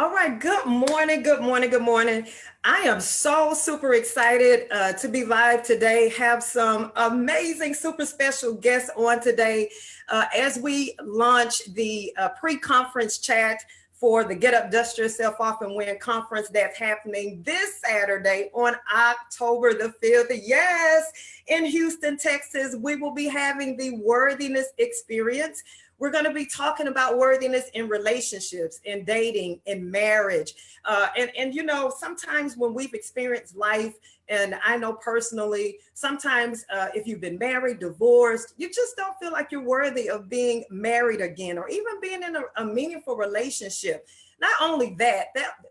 All right, good morning, good morning, good morning. I am so super excited to be live today. Have some amazing, super special guests on today as we launch the pre-conference chat for the Get Up, Dust Yourself Off and Win conference that's happening this Saturday on October the 5th. Yes, in Houston, Texas, we will be having the Worthiness Experience. We're going to be talking about worthiness in relationships, in dating, in marriage. And you know, sometimes when we've experienced life, and I know personally, sometimes if you've been married, divorced, you just don't feel like you're worthy of being married again or even being in a meaningful relationship. Not only that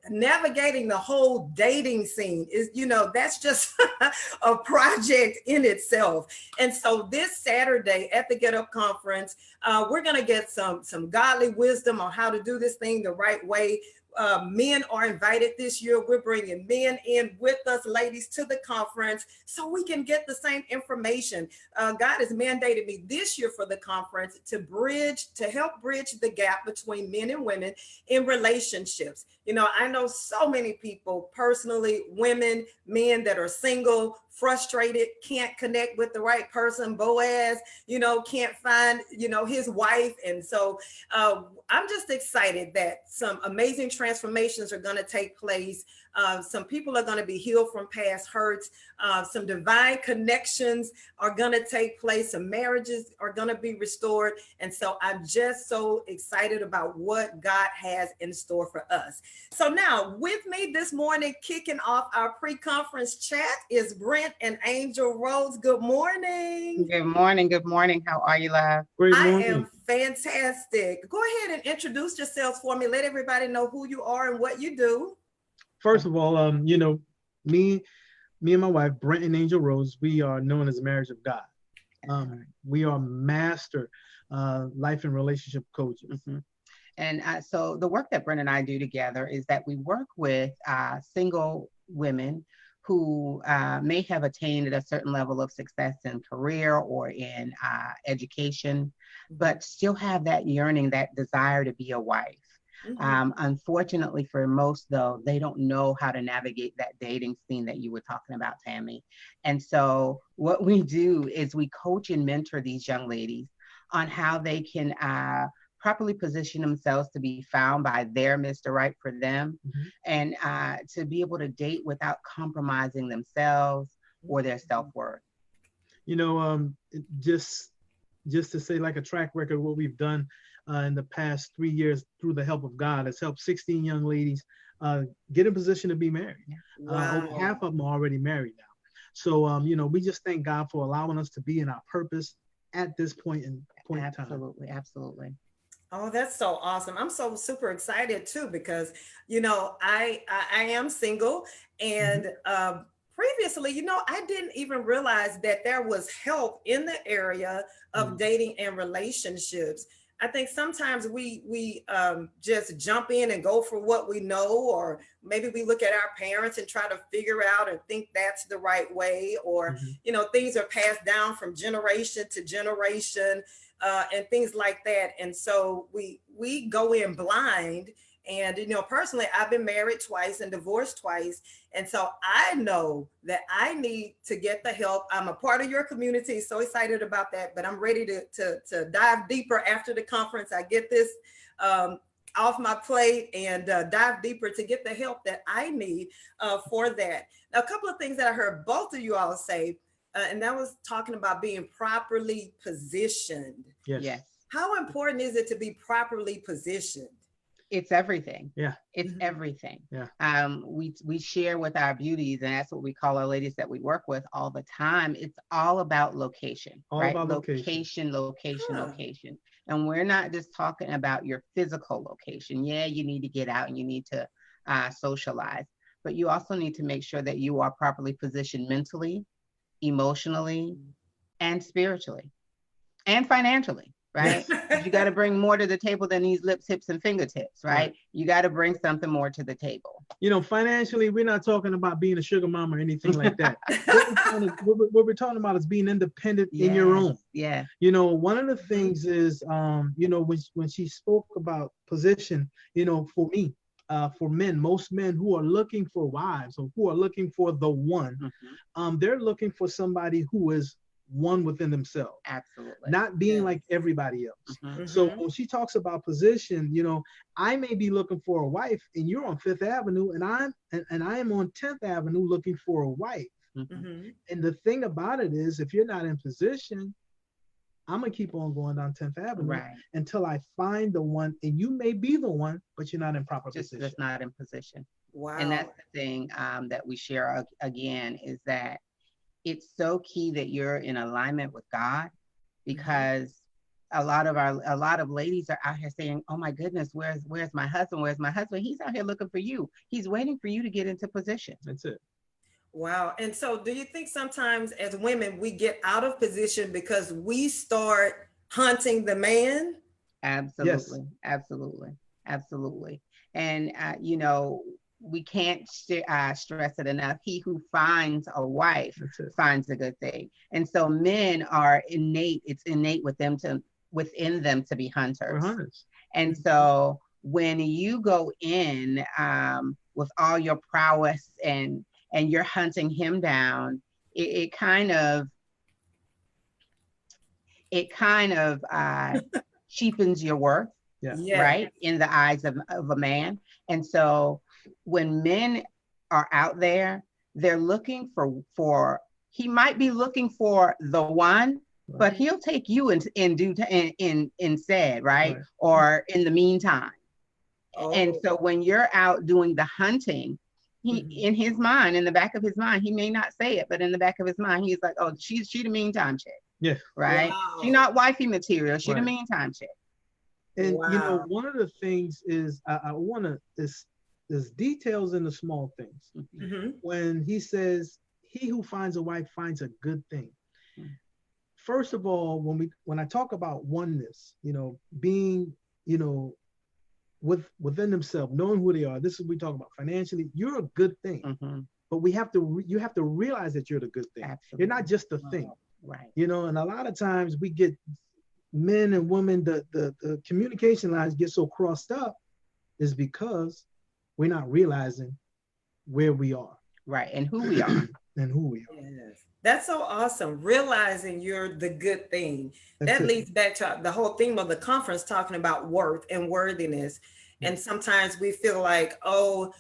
navigating the whole dating scene is, you know, that's just a project in itself. And so this Saturday at the Get Up Conference, we're going to get some godly wisdom on how to do this thing the right way. Men are invited this year. We're bringing men in with us, ladies, to the conference so we can get the same information. God has mandated me this year for the conference to help bridge the gap between men and women in relationships. You know, I know so many people personally, women, men that are single, frustrated, can't connect with the right person. Boaz, you know, can't find, you know, his wife. And so I'm just excited that some amazing transformations are going to take place. Some people are going to be healed from past hurts. Some divine connections are going to take place. Some marriages are going to be restored. And so I'm just so excited about what God has in store for us. So now with me this morning, kicking off our pre-conference chat is Brent and Angel Rhodes. Good morning. Good morning. Good morning. How are you, love? Great I morning. am fantastic. Go ahead and introduce yourselves for me. Let everybody know who you are and what you do. First of all, you know, me and my wife, Brent and Angel Rose, we are known as Marriage of God. We are master life and relationship coaches. Mhm. And so the work that Brent and I do together is that we work with single women who may have attained a certain level of success in career or in education, but still have that yearning, that desire to be a wife. Unfortunately for most, though, they don't know how to navigate that dating scene that you were talking about, Tammy. And so what we do is we coach and mentor these young ladies on how they can properly position themselves to be found by their Mr. Right for them, and to be able to date without compromising themselves or their self-worth. You know, just to say like a track record, what we've done in the past 3 years through the help of God has helped 16 young ladies get in position to be married. Wow. Over half of them are already married now. So, you know, we just thank God for allowing us to be in our purpose at this point in time. Absolutely, absolutely. Oh, that's so awesome. I'm so super excited too because, you know, I am single and previously, you know, I didn't even realize that there was help in the area of dating and relationships. I think sometimes we just jump in and go for what we know, or maybe we look at our parents and try to figure out and think that's the right way, or you know, things are passed down from generation to generation, and things like that. And so we go in blind. And you know, personally, I've been married twice and divorced twice, and so I know that I need to get the help. I'm a part of your community, so excited about that. But I'm ready to dive deeper after the conference. I get this off my plate and dive deeper to get the help that I need for that. Now, a couple of things that I heard both of you all say, and that was talking about being properly positioned. Yes. Yes. How important is it to be properly positioned? It's everything. Yeah. It's everything. Yeah. We share with our beauties, and that's what we call our ladies that we work with all the time. It's all about location, All right? about location. Location. And we're not just talking about your physical location. Yeah, you need to get out and you need to socialize, but you also need to make sure that you are properly positioned mentally, emotionally, and spiritually, and financially. Right? You got to bring more to the table than these lips, hips, and fingertips, right? You got to bring something more to the table. You know, financially, we're not talking about being a sugar mama or anything like that. What we're talking about is being independent in your own. Yeah. You know, one of the things is, you know, when she spoke about position, you know, for me, for men, most men who are looking for wives or who are looking for the one, they're looking for somebody who is one within themselves. Absolutely. Not being like everybody else. So when she talks about position, I may be looking for a wife and you're on Fifth Avenue and I am on 10th Avenue looking for a wife. And the thing about it is, if you're not in position, I'm going to keep on going down 10th Avenue until I find the one. And you may be the one, but you're not in proper position. Just not in position. Wow. And that's the thing that we share again, is that it's so key that you're in alignment with God, because a lot of ladies are out here saying, oh my goodness, where's my husband? Where's my husband? He's out here looking for you. He's waiting for you to get into position. That's it. Wow. And so do you think sometimes as women, we get out of position because we start hunting the man? Absolutely. Yes. Absolutely. And, we can't stress it enough. He who finds a wife finds a good thing. And so men are innate. It's innate within them to be hunters. We're hunters. And so when you go in with all your prowess and you're hunting him down, it kind of cheapens your worth, right, in the eyes of a man. And so when men are out there, they're looking for he might be looking for the one, but he'll take you instead, right? Or in the meantime. And so when you're out doing the hunting, he in his mind, in the back of his mind, he may not say it, but in the back of his mind, he's like, oh, she the meantime chick. Yeah. Right. Wow. She not wifey material. She the meantime chick. And one of the things is I want to there's details in the small things. When he says, he who finds a wife finds a good thing. First of all, when I talk about oneness, being, within themselves, knowing who they are, this is what we talk about financially, you're a good thing. But you have to realize that you're the good thing. Absolutely. You're not just a thing. Right. And a lot of times we get men and women, the communication lines get so crossed up is because we're not realizing where we are. Right. And who we are. And who we are. Yes. That's so awesome. Realizing you're the good thing. That leads back to the whole theme of the conference, talking about worth and worthiness. And sometimes we feel like, I'll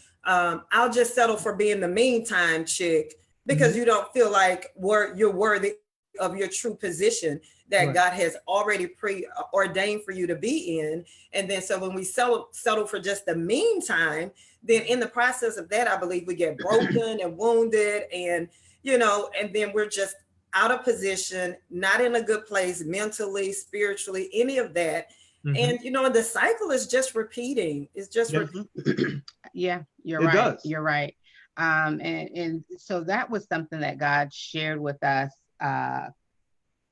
just settle for being the meantime chick because you don't feel like you're worthy of your true position that God has already preordained for you to be in. And then so when we settle for just the meantime, then in the process of that, I believe we get broken and wounded and then we're just out of position, not in a good place mentally, spiritually, any of that. And the cycle is just repeating. It's just repeating. Yeah, you're right. Does. You're right. And so that was something that God shared with us.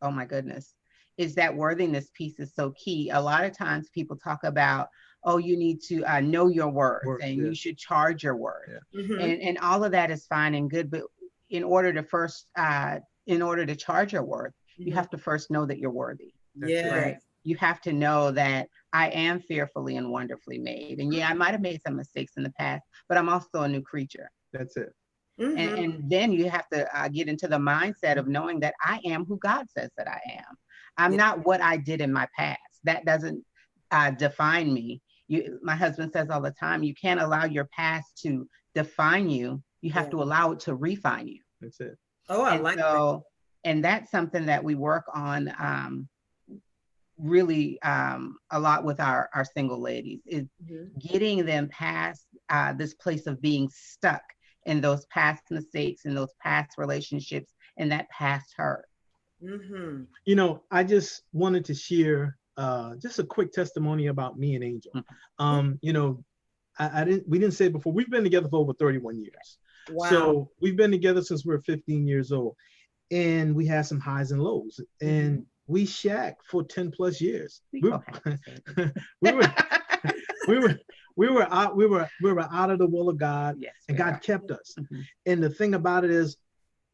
Oh my goodness, is that worthiness piece is so key. A lot of times people talk about, you need to know your worth and you should charge your worth. And all of that is fine and good, but in order to charge your worth, you have to first know that you're worthy. Right? You have to know that I am fearfully and wonderfully made. And I might have made some mistakes in the past, but I'm also a new creature. That's it. And then you have to get into the mindset of knowing that I am who God says that I am. I'm not what I did in my past. That doesn't define me. My husband says all the time, you can't allow your past to define you. You have to allow it to refine you. That's it. I like that. And that's something that we work on really a lot with our single ladies, is getting them past this place of being stuck in those past mistakes, in those past relationships, and that past hurt. I just wanted to share just a quick testimony about me and Angel. We didn't say it before, we've been together for over 31 years. Wow. So we've been together since we were 15 years old, and we had some highs and lows, and we shacked for 10 plus years. We were out of the will of God, and God kept us. And the thing about it is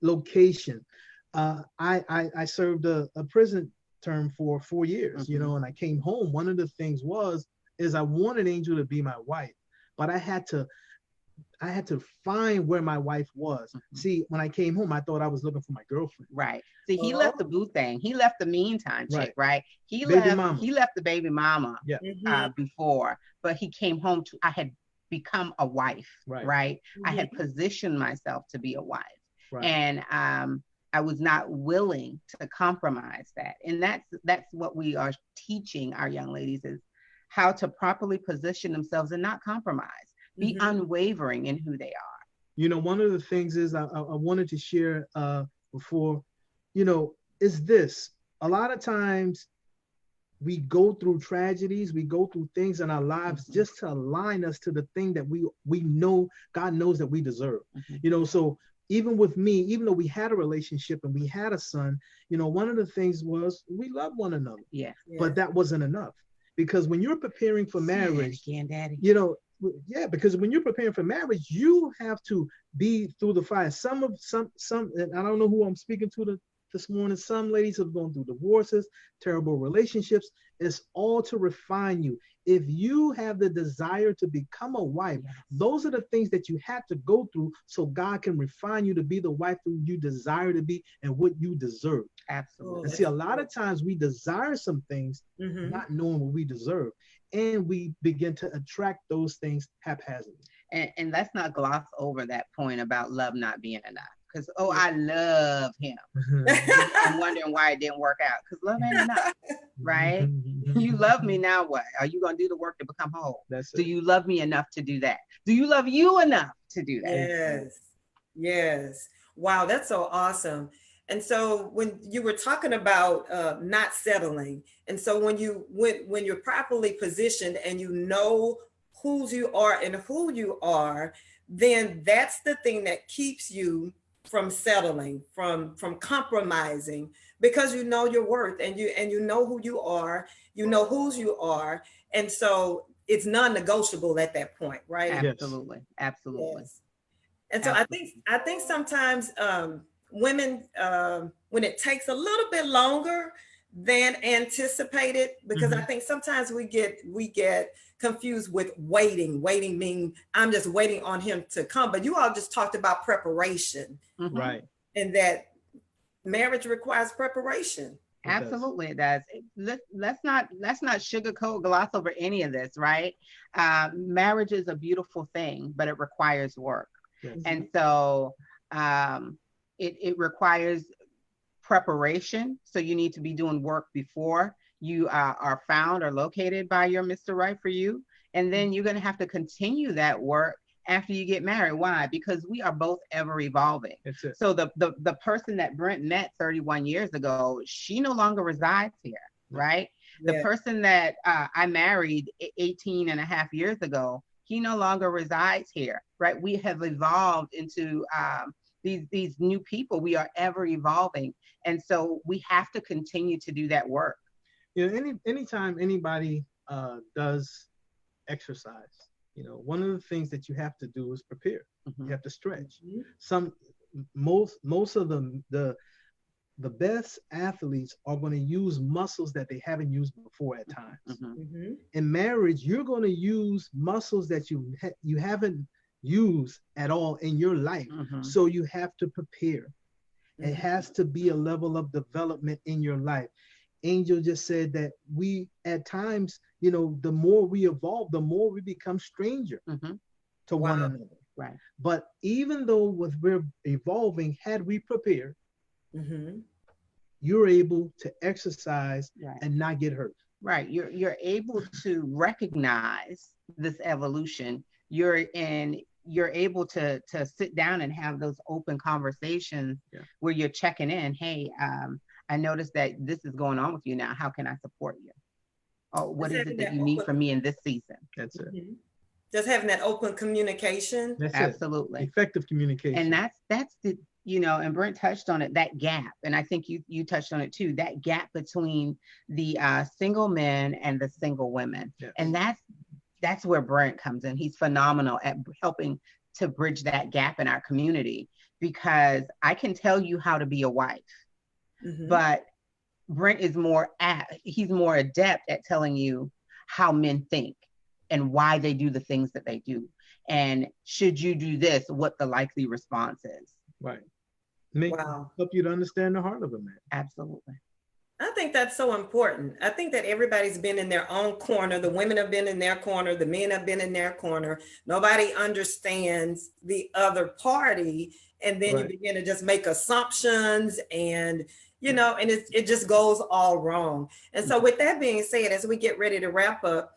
location. I served a prison term for 4 years, and I came home. One of the things is I wanted Angel to be my wife, but I had to find where my wife was. See, when I came home, I thought I was looking for my girlfriend. Right. See, he left the boo thing. He left the meantime chick, right? He baby mama. He left the baby mama before, but he came home to, I had become a wife, right? I had positioned myself to be a wife. And I was not willing to compromise that. And that's what we are teaching our young ladies, is how to properly position themselves and not compromise. Be unwavering in who they are. You know, one of the things is I wanted to share before, you know, is this. A lot of times we go through tragedies, we go through things in our lives just to align us to the thing that we know, God knows that we deserve. You know, so even with me, even though we had a relationship and we had a son, you know, one of the things was we loved one another. Yeah. But that wasn't enough. Because when you're preparing for marriage, Daddy. you know, because when you're preparing for marriage, you have to be through the fire. Some, and I don't know who I'm speaking to this morning. Some ladies have gone through divorces, terrible relationships. It's all to refine you. If you have the desire to become a wife, those are the things that you have to go through so God can refine you to be the wife who you desire to be and what you deserve. Absolutely. And see, a lot of times we desire some things, not knowing what we deserve. And we begin to attract those things haphazardly. And let's not gloss over that point about love not being enough. Because, I love him. I'm wondering why it didn't work out. Because love ain't enough, right? You love me, now what? Are you going to do the work to become whole? Do you love me enough to do that? Do you love you enough to do that? Yes. Wow, that's so awesome. And so when you were talking about not settling, and so when you're properly positioned and you know whose you are and who you are, then that's the thing that keeps you from settling, from compromising, because you know your worth and you know who you are, you know whose you are, and so it's non-negotiable at that point, right? Absolutely. Yes. And so I think sometimes women, when it takes a little bit longer than anticipated, because I think sometimes we get confused with waiting. Waiting means I'm just waiting on him to come. But you all just talked about preparation, right? And that marriage requires preparation. Absolutely, it does. Let's not sugarcoat, gloss over any of this, right? Marriage is a beautiful thing, but it requires work. And so it requires preparation. So you need to be doing work before you are found or located by your Mr. Right for you. And then you're going to have to continue that work after you get married. Why? Because we are both ever evolving. So the person that Brent met 31 years ago, she no longer resides here, right? The person that I married 18 and a half years ago, he no longer resides here, right? We have evolved into these new people. We are ever evolving. And so we have to continue to do that work. You know, anytime anybody does exercise, you know, one of the things that you have to do is prepare. You have to stretch. Most of the best athletes are going to use muscles that they haven't used before at times. In marriage, you're going to use muscles that you haven't used at all in your life. So you have to prepare. It has to be a level of development in your life. Angel just said that we, at times, you know, the more we evolve, the more we become stranger to one another. Right. But even though we're evolving, had we prepared, you're able to exercise and not get hurt. Right. You're able to recognize this evolution. You're able to sit down and have those open conversations where you're checking in. Hey, I noticed that this is going on with you now. How can I support you? Oh, what is it that you need from me in this season? That's it. Just having that open communication. That's absolutely it. Effective communication. And that's the, you know, and Brent touched on it, that gap. And I think you touched on it too, that gap between the single men and the single women. And that's where Brent comes in. He's phenomenal at helping to bridge that gap in our community, because I can tell you how to be a wife, but Brent is he's more adept at telling you how men think and why they do the things that they do. And should you do this, what the likely response is. Right. Wow. Help you to understand the heart of a man. Absolutely. I think that's so important. I think that everybody's been in their own corner. The women have been in their corner. The men have been in their corner. Nobody understands the other party. And then you begin to just make assumptions and, you know, and it just goes all wrong. And so with that being said, as we get ready to wrap up,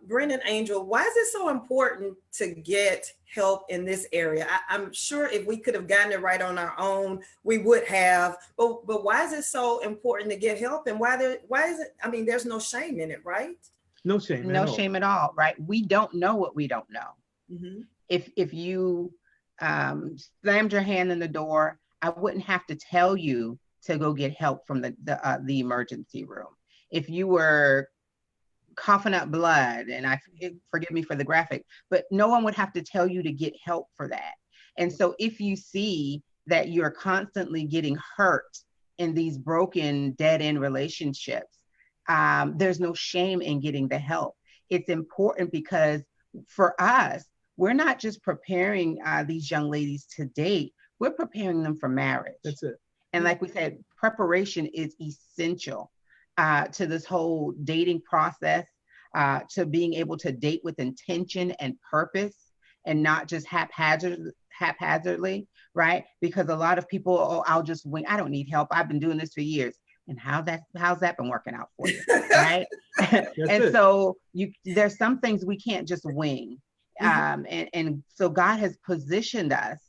Brent and Angel, why is it so important to get help in this area? I'm sure if we could have gotten it right on our own, we would have. But why is it so important to get help? And why is it? I mean, there's no shame in it, right? No shame. No shame at all, right? We don't know what we don't know. Mm-hmm. If you slammed your hand in the door, I wouldn't have to tell you to go get help from the emergency room. If you were coughing up blood, and forgive me for the graphic, but no one would have to tell you to get help for that. And so if you see that you're constantly getting hurt in these broken, dead-end relationships, there's no shame in getting the help. It's important because for us, we're not just preparing these young ladies to date, we're preparing them for marriage. That's it. And like we said, preparation is essential to this whole dating process, to being able to date with intention and purpose and not just haphazardly, right? Because a lot of people, oh, I'll just wing. I don't need help. I've been doing this for years. And how's that been working out for you, right? And so there's some things we can't just wing. And so God has positioned us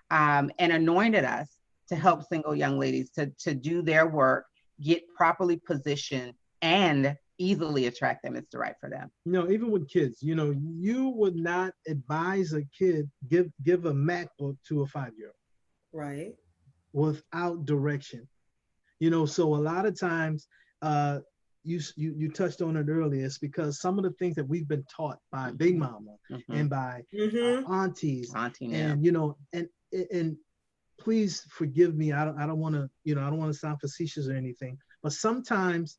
and anointed us to help single young ladies to do their work, get properly positioned, and easily attract them. It's the right for them. Even with kids, you would not advise a kid give a MacBook to a 5-year-old, right? Without direction. So a lot of times, you touched on it earlier. It's because some of the things that we've been taught by Big Mama and by aunties, and please forgive me. I don't want to sound facetious or anything, but sometimes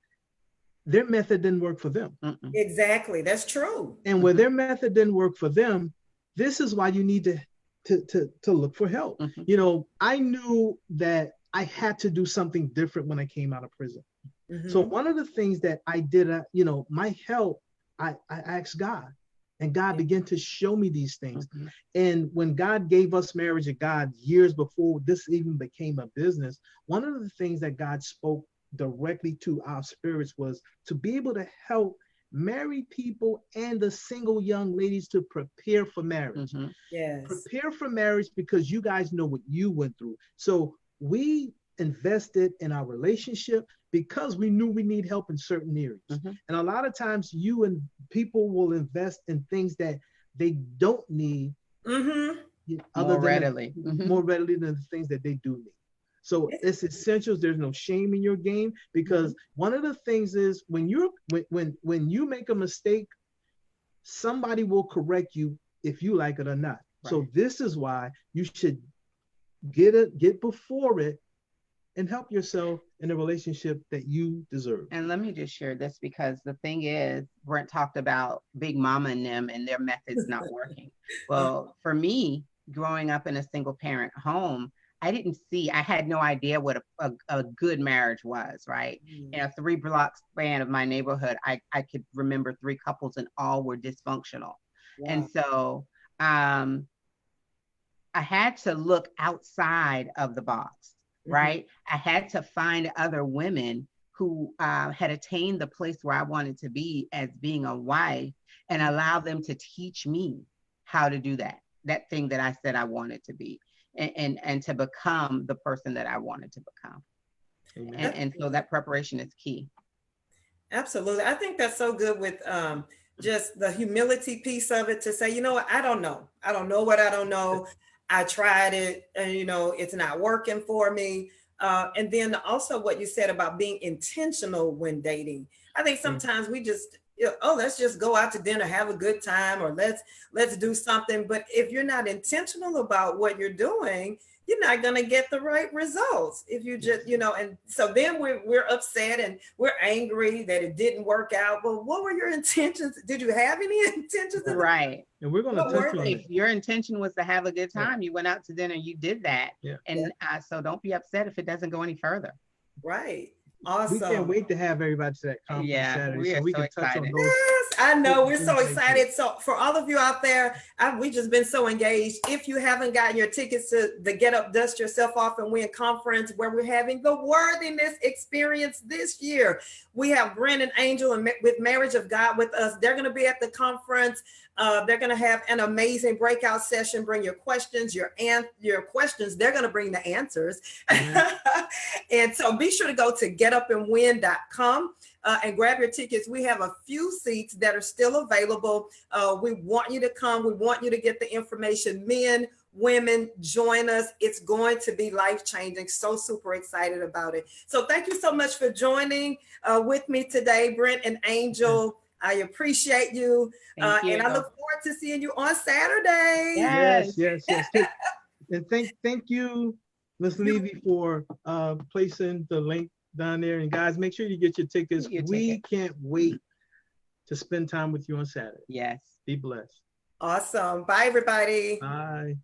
their method didn't work for them. Exactly, that's true. And where their method didn't work for them, this is why you need to look for help. I knew that I had to do something different when I came out of prison. So one of the things that I did, my help, I asked God, and God began to show me these things. And when God gave us Marriage of God years before this even became a business, one of the things that God spoke directly to our spirits was to be able to help married people and the single young ladies to prepare for marriage. Yes. Prepare for marriage because you guys know what you went through. So we invested in our relationship because we knew we need help in certain areas. And a lot of times you and people will invest in things that they don't need more readily than the things that they do need. So it's essential. There's no shame in your game, because one of the things is when you make a mistake, somebody will correct you if you like it or not. Right. So this is why you should get before it and help yourself in a relationship that you deserve. And let me just share this, because the thing is, Brent talked about Big Mama and them and their methods not working. Well, for me, growing up in a single parent home, I had no idea what a good marriage was, right? In a 3-block span of my neighborhood, I could remember 3 couples and all were dysfunctional. Wow. And so I had to look outside of the box, right? I had to find other women who had attained the place where I wanted to be as being a wife, and allow them to teach me how to do that thing that I said I wanted to be. And to become the person that I wanted to become. And so that preparation is key. Absolutely. I think that's so good with just the humility piece of it, to say, you know what, I don't know what I don't know. I tried it and, it's not working for me. And then also what you said about being intentional when dating. I think sometimes we just, let's just go out to dinner, have a good time, or let's do something. But if you're not intentional about what you're doing, you're not going to get the right results if you just, you know, and so then we're upset and we're angry that it didn't work out. But what were your intentions? Did you have any intentions? Right. And we're going to What touch were on they? it. If your intention was to have a good Yeah. time, you went out to dinner, you did that. Yeah. And so don't be upset if it doesn't go any further. Right. We can't Awesome. wait to have everybody to that conference Yeah, Saturday, we so are we so can touch on excited. those. Yes, I know. We're so things like that. excited. So for all of you out there, we just been so engaged. If you haven't gotten your tickets to the Get Up, Dust Yourself Off and Win conference, where we're having the worthiness experience this year, we have Brent and Angel and with Marriage of God with us. They're going to be at the conference. They're going to have an amazing breakout session. Bring your questions, your questions. They're going to bring the answers. And so be sure to go to getupandwin.com and grab your tickets. We have a few seats that are still available. We want you to come. We want you to get the information. Men, women, join us. It's going to be life-changing. So super excited about it. So thank you so much for joining with me today, Brent and Angel. I appreciate you. Thank you. And I look forward to seeing you on Saturday. Yes. Yes. And thank you, Ms. Levy, for placing the link down there. And guys, make sure you get your tickets. We can't wait to spend time with you on Saturday. Yes. Be blessed. Awesome. Bye, everybody. Bye.